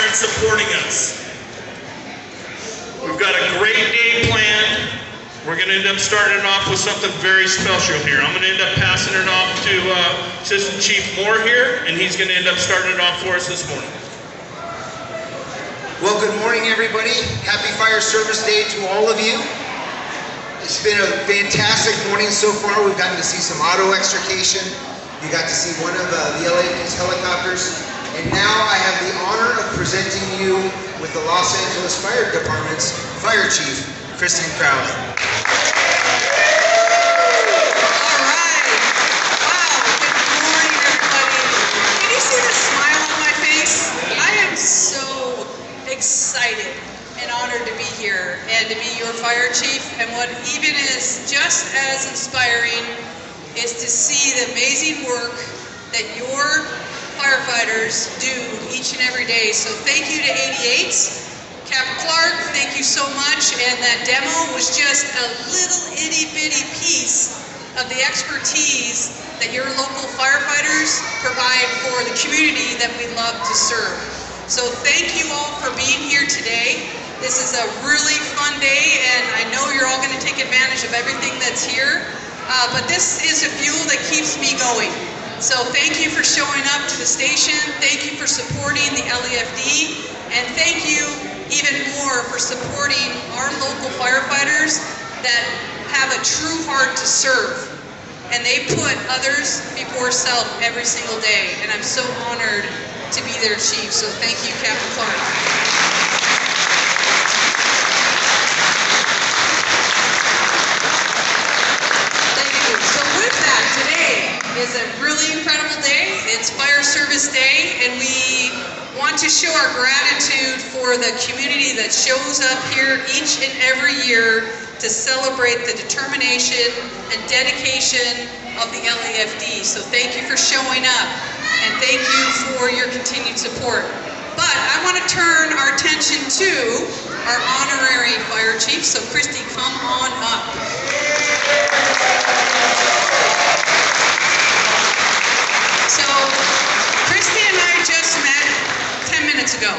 and supporting us. We've got a great day planned. We're going to end up starting it off with something very special here. I'm going to end up passing it off to Assistant Chief Moore here, and he's going to end up starting it off for us this morning. Well, good morning, everybody. Happy Fire Service Day to all of you. It's been a fantastic morning so far. We've gotten to see some auto extrication. You got to see one of the LAFD's helicopters. And now I have the honor of presenting you with the Los Angeles Fire Department's Fire Chief, Kristen Crowley. Excited and honored to be here and to be your fire chief, and what even is just as inspiring is to see the amazing work that your firefighters do each and every day. So thank you to 88s. Captain Clark, thank you so much, and that demo was just a little itty bitty piece of the expertise that your local firefighters provide for the community that we love to serve. So thank you all for being here today. This is a really fun day, and I know you're all going to take advantage of everything that's here. But this is a fuel that keeps me going. So thank you for showing up to the station. Thank you for supporting the LAFD. And thank you even more for supporting our local firefighters that have a true heart to serve. And they put others before self every single day. And I'm so honored to be their chief. So thank you, Captain Clark. Thank you. So with that, today is a really incredible day. It's Fire Service Day, and we want to show our gratitude for the community that shows up here each and every year to celebrate the determination and dedication of the LAFD. So thank you for showing up. And thank you for your continued support. But I want to turn our attention to our honorary fire chief. So Christy, come on up. So Christy and I just met 10 minutes ago.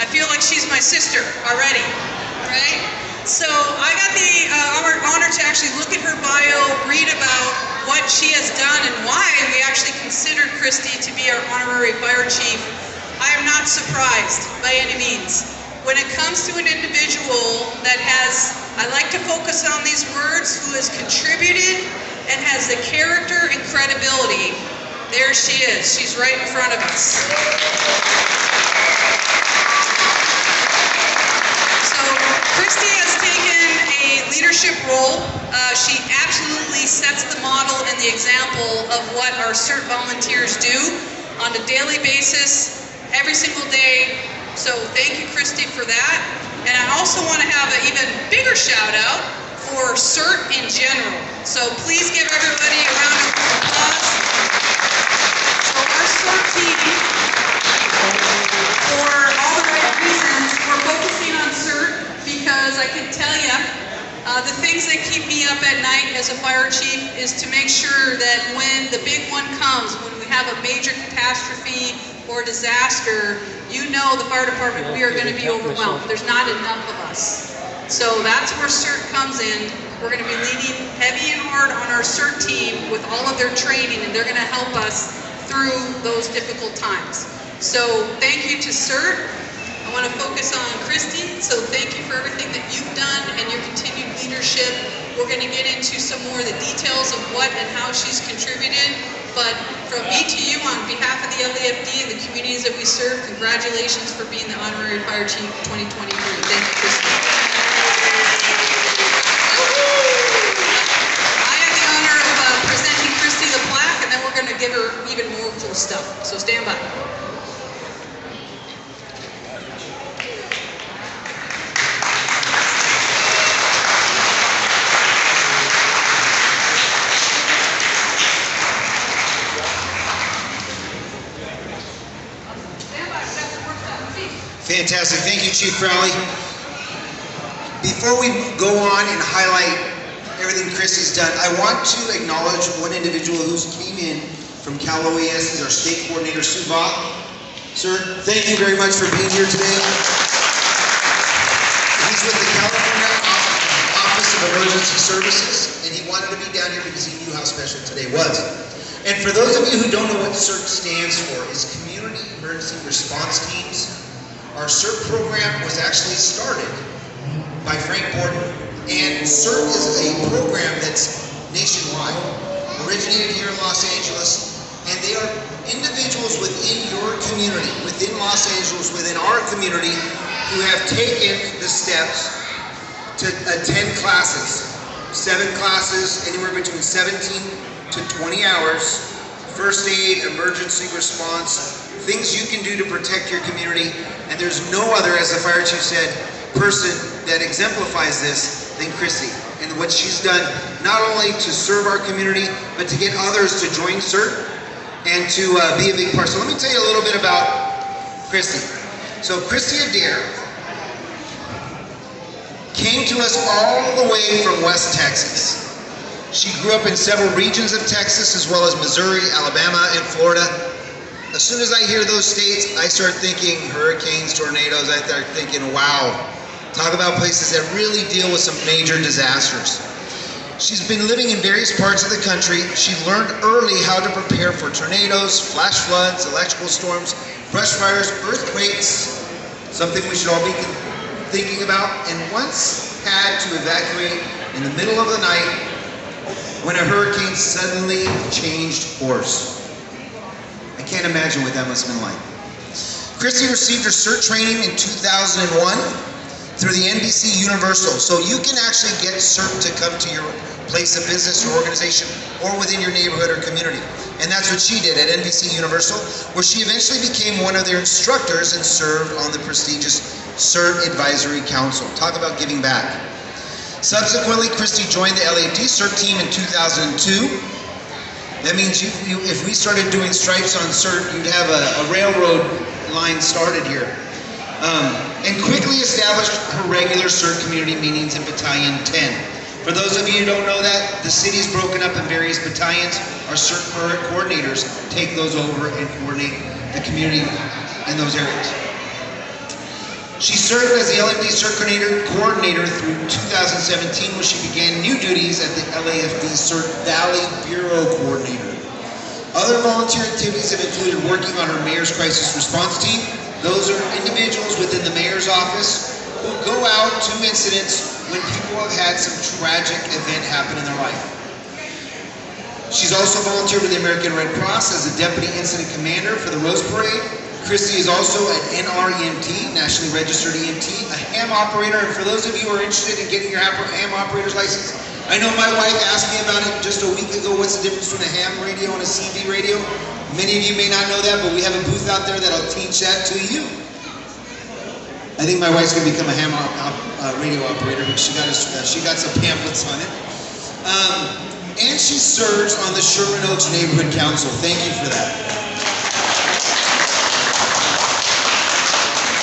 I feel like she's my sister already, right? So I got the honor to actually look at her bio, read about what she has done and why we actually considered Christy to be our honorary fire chief. I am not surprised by any means. When it comes to an individual that has, I like to focus on these words, who has contributed and has the character and credibility, there she is. She's right in front of us. So Christy has taken a leadership role. She absolutely sets the model and the example of what our CERT volunteers do on a daily basis, every single day. So thank you, Christy, for that. And I also want to have an even bigger shout out for CERT in general. So please give everybody a round of applause. So our CERT team, for all the right reasons, we're focusing on CERT because I can tell you, the things that keep me up at night as a fire chief is to make sure that when the big one comes, when we have a major catastrophe or disaster, you know the fire department, we are going to be overwhelmed. There's not enough of us. So that's where CERT comes in. We're going to be leaning heavy and hard on our CERT team with all of their training, and they're going to help us through those difficult times. So thank you to CERT. I want to focus on Christy, so thank you for everything that you've done and your continued leadership. We're going to get into some more of the details of what and how she's contributed, but from me to you, on behalf of the LAFD and the communities that we serve, congratulations for being the Honorary Fire Chief 2023. Thank you, Christy. I have the honor of presenting Christy the plaque, and then we're going to give her even more cool stuff, so stand by. Fantastic. Thank you, Chief Crowley. Before we go on and highlight everything Christy's done, I want to acknowledge one individual who's came in from Cal OES, is our state coordinator, Sue Bach. Sir, thank you very much for being here today. He's with the California Office of Emergency Services, and he wanted to be down here because he knew how special today was. And for those of you who don't know what CERT stands for, is Community Emergency Response Teams. Our CERT program was actually started by Frank Borden, and CERT is a program that's nationwide, originated here in Los Angeles, and they are individuals within your community, within Los Angeles, within our community, who have taken the steps to attend classes. 7 classes, anywhere between 17 to 20 hours, first aid, emergency response, things you can do to protect your community. And there's no other, as the fire chief said, person that exemplifies this than Christy. And what she's done, not only to serve our community, but to get others to join CERT and to be a big part. So let me tell you a little bit about Christy. So Christy Adair came to us all the way from West Texas. She grew up in several regions of Texas, as well as Missouri, Alabama, and Florida. As soon as I hear those states, I start thinking hurricanes, tornadoes. I start thinking, wow, talk about places that really deal with some major disasters. She's been living in various parts of the country. She learned early how to prepare for tornadoes, flash floods, electrical storms, brush fires, earthquakes, something we should all be thinking about, and once had to evacuate in the middle of the night when a hurricane suddenly changed course. I can't imagine what that must have been like. Christy received her CERT training in 2001 through the NBC Universal. So you can actually get CERT to come to your place of business or organization or within your neighborhood or community. And that's what she did at NBC Universal, where she eventually became one of their instructors and served on the prestigious CERT Advisory Council. Talk about giving back. Subsequently, Christy joined the LAD CERT team in 2002. That means if we started doing stripes on CERT, you'd have a railroad line started here. And quickly established her regular CERT community meetings in Battalion 10. For those of you who don't know that, the city's broken up in various battalions. Our CERT coordinators take those over and coordinate the community in those areas. She served as the LAFD CERT coordinator through 2017, when she began new duties at the LAFD CERT Valley Bureau Coordinator. Other volunteer activities have included working on her Mayor's Crisis Response Team. Those are individuals within the Mayor's office who go out to incidents when people have had some tragic event happen in their life. She's also volunteered with the American Red Cross as a Deputy Incident Commander for the Rose Parade. Christy is also an NREMT, Nationally Registered EMT, a ham operator, and for those of you who are interested in getting your ham operator's license, I know my wife asked me about it just a week ago, what's the difference between a ham radio and a CV radio? Many of you may not know that, but we have a booth out there that'll teach that to you. I think my wife's gonna become a ham radio operator, but she got some pamphlets on it. And she serves on the Sherman Oaks Neighborhood Council. Thank you for that.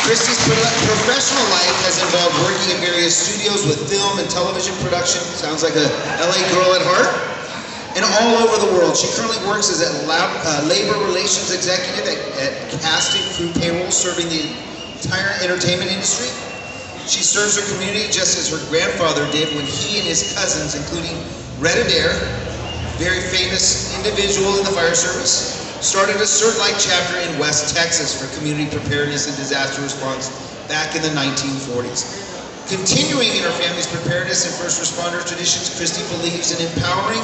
Christy's professional life has involved working in various studios with film and television production. Sounds like a LA girl at heart. And all over the world. She currently works as a labor relations executive at casting crew payroll, serving the entire entertainment industry. She serves her community just as her grandfather did when he and his cousins, including Red Adair, very famous individual in the fire service, started a CERT-like chapter in West Texas for community preparedness and disaster response back in the 1940s. Continuing in her family's preparedness and first responder traditions, Christy believes in empowering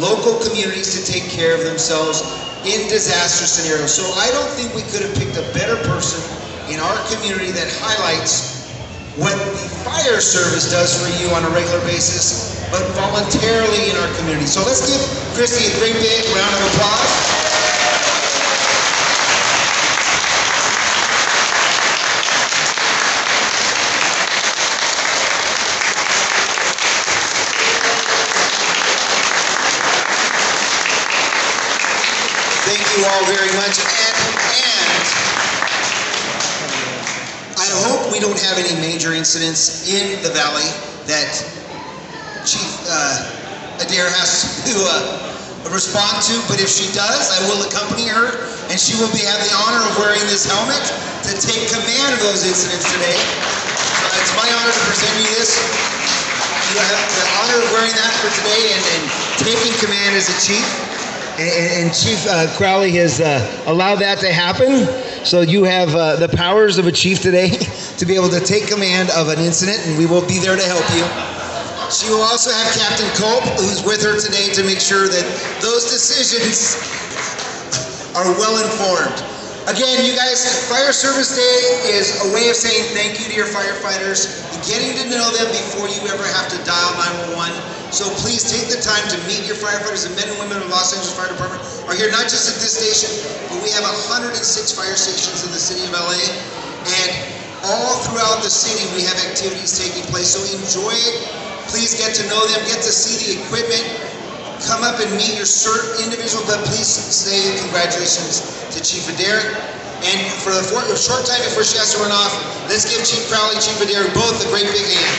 local communities to take care of themselves in disaster scenarios. So I don't think we could have picked a better person in our community that highlights what the fire service does for you on a regular basis, but voluntarily in our community. So let's give Christy a great big round of applause. Thank you all very much, and I hope we don't have any major incidents in the valley that Chief Adair has to respond to, but if she does, I will accompany her and she will have the honor of wearing this helmet to take command of those incidents today. It's my honor to present you this. You have the honor of wearing that for today and taking command as a chief. And Chief Crowley has allowed that to happen. So you have the powers of a chief today to be able to take command of an incident, and we will be there to help you. She will also have Captain Culp, who's with her today to make sure that those decisions are well informed. Again, you guys, Fire Service Day is a way of saying thank you to your firefighters, and getting to know them before you ever have to dial 911. So please take the time to meet your firefighters. The men and women of Los Angeles Fire Department are here not just at this station, but we have 106 fire stations in the city of LA. And all throughout the city, we have activities taking place. So enjoy it. Please get to know them, get to see the equipment. Come up and meet your certain individual, but please say congratulations to Chief Adair. And for the short time before she has to run off, let's give Chief Crowley, Chief Adair both a great big hand.